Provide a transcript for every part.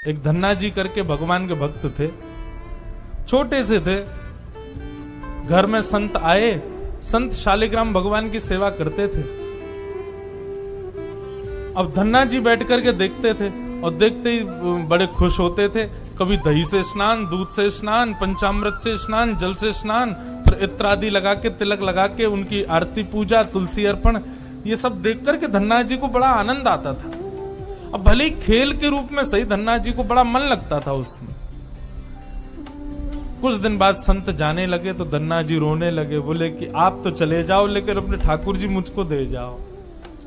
एक धन्ना जी करके भगवान के भक्त थे, छोटे से थे। घर में संत आए, संत शालिग्राम भगवान की सेवा करते थे। अब धन्ना जी बैठ करके देखते थे और देखते ही बड़े खुश होते थे। कभी दही से स्नान, दूध से स्नान, पंचामृत से स्नान, जल से स्नान, फिर इत्र आदि लगा के, तिलक लगा के उनकी आरती पूजा, तुलसी अर्पण, ये सब देख करके धन्ना जी को बड़ा आनंद आता था। अब भले ही खेल के रूप में सही, धन्ना जी को बड़ा मन लगता था उसमें। कुछ दिन बाद संत जाने लगे तो धन्ना जी रोने लगे, बोले कि आप तो चले जाओ लेकिन अपने ठाकुर जी मुझको दे जाओ,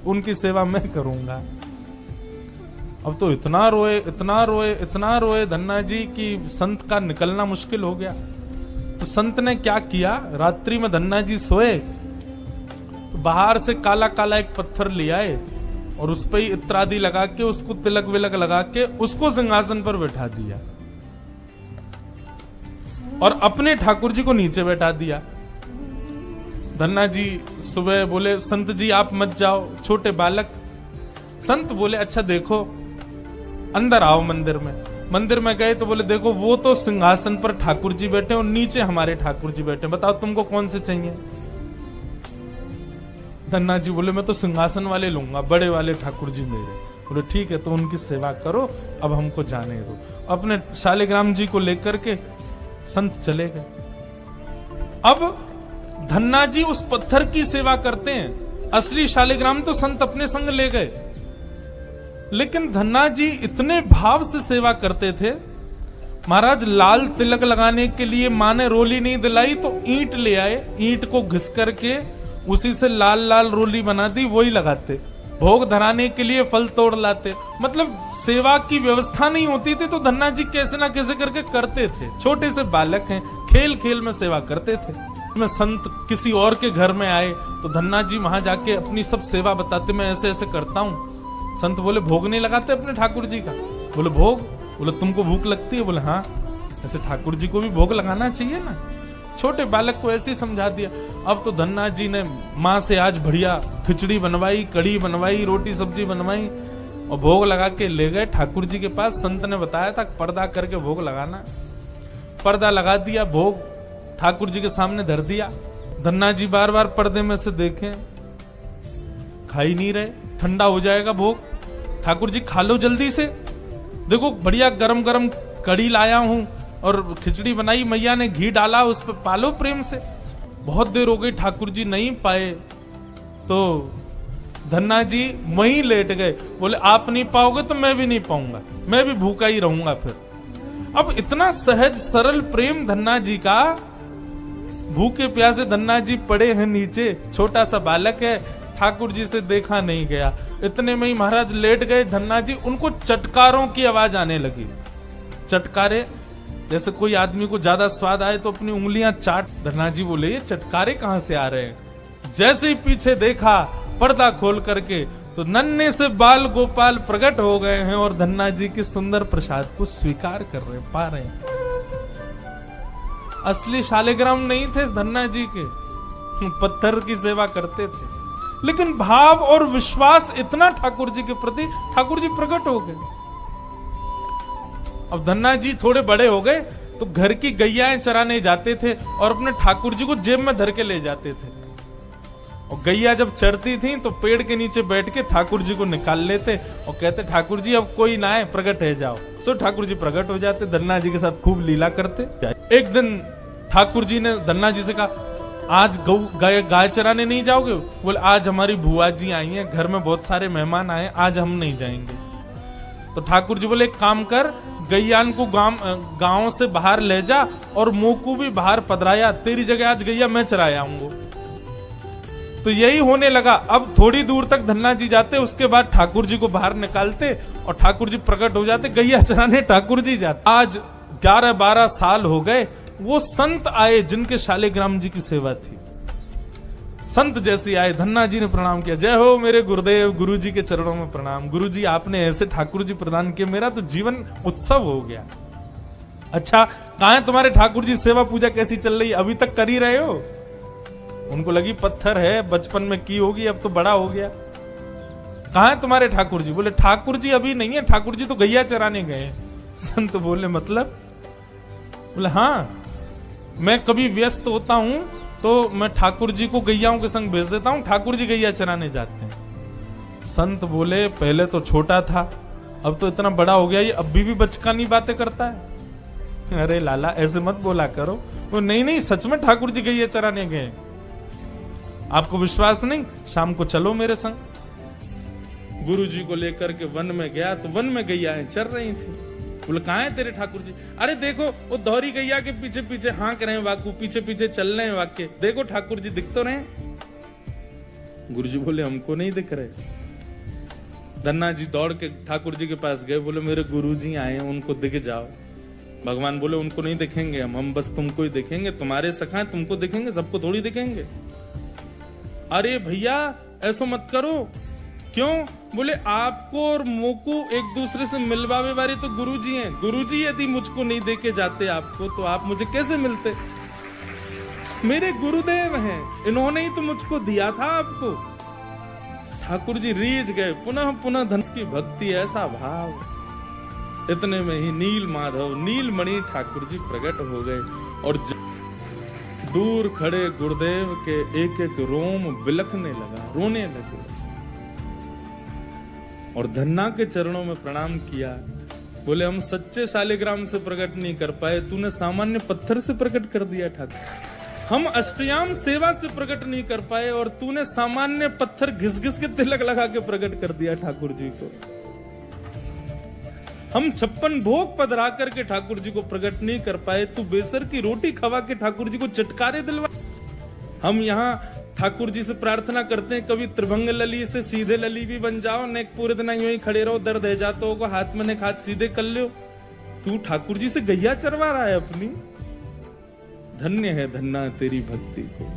उनकी सेवा मैं करूंगा। अब तो इतना रोए, इतना रोए, इतना रोए धन्ना जी कि संत का निकलना मुश्किल हो गया। तो संत ने क्या किया, रात्रि में धन्ना जी सोए तो बाहर से काला काला एक पत्थर ले आए और उस पर ही इत्र आदि लगा के, उसको तिलक विलक लगा के उसको सिंहासन पर बैठा दिया और अपने ठाकुर जी को नीचे बैठा दिया। धन्ना जी सुबह बोले, संत जी आप मत जाओ, छोटे बालक। संत बोले, अच्छा देखो, अंदर आओ मंदिर में। मंदिर में गए तो बोले, देखो वो तो सिंहासन पर ठाकुर जी बैठे और नीचे हमारे ठाकुर जी बैठे, बताओ तुमको कौन से चाहिए। धन्ना जी बोले, मैं तो सिंहासन वाले लूंगा, बड़े वाले ठाकुर जी मेरे। बोले ठीक है, तो उनकी सेवा करो, अब हमको जाने दो। अपने शालिग्राम जी को लेकर के संत चले गए। अब धन्ना जी उस पत्थर की सेवा करते हैं, असली शालिग्राम तो संत अपने संग ले गए, लेकिन धन्ना जी इतने भाव से सेवा करते थे। महाराज लाल तिलक लगाने के लिए माँ ने रोली नहीं दिलाई तो ईंट ले आए, ईंट को घिस करके उसी से लाल लाल रोली बना दी, वही लगाते। भोग धराने के लिए फल तोड़ लाते। मतलब सेवा की व्यवस्था नहीं होती थी तो धन्ना जी कैसे ना कैसे करके करते थे। छोटे से बालक हैं, खेल खेल में सेवा करते थे। में संत किसी और के घर में आए तो धन्ना जी वहां जाके अपनी सब सेवा बताते, मैं ऐसे ऐसे करता हूँ। संत बोले, भोग नहीं लगाते अपने ठाकुर जी का? बोले भोग। बोले तुमको भूख लगती है? बोले हाँ, ऐसे ठाकुर जी को भी भोग लगाना चाहिए ना। छोटे बालक को ऐसे ही समझा दिया। अब तो धन्ना जी ने माँ से आज बढ़िया खिचड़ी बनवाई, कड़ी बनवाई, रोटी सब्जी बनवाई और भोग लगा के ले गए ठाकुर जी के पास। संत ने बताया था पर्दा करके भोग लगाना। पर्दा लगा दिया, भोग ठाकुर जी के सामने धर दिया। धन्ना जी बार बार पर्दे में से देखें, खा ही नहीं रहे। ठंडा हो जाएगा भोग, ठाकुर जी खा लो जल्दी से, देखो बढ़िया गरम गरम कड़ी लाया हूं और खिचड़ी बनाई, मैया ने घी डाला उस पर, पालो प्रेम से। बहुत देर हो गई, ठाकुर जी नहीं पाए तो धन्ना जी वहीं लेट गए। बोले आप नहीं पाओगे तो मैं भी नहीं पाऊंगा, मैं भी भूखा ही रहूंगा फिर। अब इतना सहज सरल प्रेम धन्ना जी का, भूखे प्यासे धन्ना जी पड़े हैं नीचे, छोटा सा बालक है, ठाकुर जी से देखा नहीं गया। इतने में ही महाराज लेट गए धन्ना जी, उनको चटकारों की आवाज आने लगी। चटकारे, जैसे कोई आदमी को ज्यादा स्वाद आए तो अपनी उंगलियां चाट। धन्ना जी बोले, ये चटकारे कहां से आ रहे हैं? जैसे ही पीछे देखा पर्दा खोल करके तो नन्हे से बाल गोपाल प्रकट हो गए हैं और धन्ना जी के सुंदर प्रसाद को स्वीकार कर रहे, पा रहे हैं। असली शालिग्राम नहीं थे धन्ना जी के, पत्थर की सेवा करते थे, लेकिन भाव और विश्वास इतना ठाकुर जी के प्रति, ठाकुर जी प्रकट हो गए। अब धन्ना जी थोड़े बड़े हो गए तो घर की गैयाएं चराने जाते थे और अपने ठाकुर जी को जेब में धर के ले जाते थे। और गैया जब चरती थी तो पेड़ के नीचे बैठ के ठाकुर जी को निकाल लेते और कहते, ठाकुर जी अब कोई ना आए, प्रकट है जाओ। सो ठाकुर जी प्रकट हो जाते, धन्ना जी के साथ खूब लीला करते। एक दिन ठाकुर जी ने धन्ना जी से कहा, आज गाय चराने नहीं जाओगे? बोले आज हमारी बुआ जी आई हैं, घर में बहुत सारे मेहमान आए, आज हम नहीं जाएंगे। तो ठाकुर जी बोले, एक काम कर, गैयान को गांव से बाहर ले जा और मोकू भी बाहर पधराया, तेरी जगह आज गैया मैं चराया आऊंगा। तो यही होने लगा। अब थोड़ी दूर तक धन्ना जी जाते, उसके बाद ठाकुर जी को बाहर निकालते और ठाकुर जी प्रकट हो जाते, गैया चराने ठाकुर जी जाते। आज 11-12 साल हो गए, वो संत आए जिनके शालिग्राम जी की सेवा थी। संत जैसे आए, धन्ना जी ने प्रणाम किया, जय हो मेरे गुरुदेव, गुरु जी के चरणों में प्रणाम। गुरु जी आपने ऐसे ठाकुर जी प्रदान किए, मेरा तो जीवन उत्सव हो गया। अच्छा कहां है तुम्हारे ठाकुर जी, सेवा पूजा कैसी चल रही, अभी तक कर ही रहे हो? उनको लगी पत्थर है, बचपन में की होगी, अब तो बड़ा हो गया। कहां है तुम्हारे ठाकुर जी? बोले ठाकुर जी अभी नहीं है, ठाकुर जी तो गैया चराने गए। संत बोले मतलब? बोले हाँ, मैं कभी व्यस्त होता हूं तो मैं ठाकुर जी को गैयाओं के संग भेज देता हूं, ठाकुर जी गैया चराने जाते हैं। संत बोले पहले तो छोटा था, अब तो इतना बड़ा हो गया, ये अभी भी बचकानी बातें करता है। अरे लाला ऐसे मत बोला करो। वो नहीं नहीं, सच में ठाकुर जी गैया चराने गए। आपको विश्वास नहीं? शाम को चलो मेरे संग। गुरु जी को लेकर के वन में गया तो वन में गैयाएं चर रही थी। बोले कहाँ है तेरे ठाकुर जी? अरे देखो वो दोहरी गैया के पीछे पीछे हाँक रहे हैं वाकू, पीछे पीछे चल रहे हैं वाक्य, देखो ठाकुर जी दिख तो रहे। गुरु जी बोले हमको नहीं दिख रहे। धन्ना जी दौड़ के ठाकुर जी के पास गए, बोले मेरे गुरु जी आए हैं, उनको दिख जाओ। भगवान बोले उनको नहीं दिखेंगे हम बस तुमको ही दिखेंगे, तुम्हारे सखा हैं, तुमको दिखेंगे, सबको थोड़ी दिखेंगे। अरे भैया ऐसा मत करो। क्यों? बोले आपको और मोको एक दूसरे से मिलवावे वाले तो गुरुजी हैं। गुरुजी यदि मुझको नहीं देके जाते आपको तो आप मुझे कैसे मिलते? मेरे गुरुदेव हैं, इन्होंने ही तो मुझको दिया था आपको। ठाकुर जी रीझ गए, पुनः पुनः धनुष की भक्ति, ऐसा भाव। इतने में ही नील माधव नीलमणि ठाकुर जी प्रकट हो गए और दूर खड़े गुरुदेव के एक एक रोम बिलखने लगा, रोने लगे और धन्ना के चरणों में प्रणाम किया। बोले हम सच्चे शालिग्राम से प्रकट नहीं कर पाए, तूने सामान्य पत्थर से प्रकट कर दिया ठाकुर। हम अष्टयाम सेवा से प्रकट नहीं कर पाए और तूने सामान्य पत्थर घिस घिस के तिलक लगा के प्रकट कर दिया ठाकुर जी को। हम 56 भोग पधरा करके ठाकुर जी को प्रकट नहीं कर पाए, तू बेसर की रोटी खवा के ठाकुर जी को चटकारे दिलवा। हम यहाँ ठाकुर जी से प्रार्थना करते हैं कभी त्रिभंग लली से सीधे लली भी बन जाओ, ने पूरे दिन यूं ही खड़े रहो, दर्द है जाता होगा, हाथ में ने हाथ सीधे कर लो। तू ठाकुर जी से गैया चरवा रहा है अपनी। धन्य है धन्ना तेरी भक्ति को।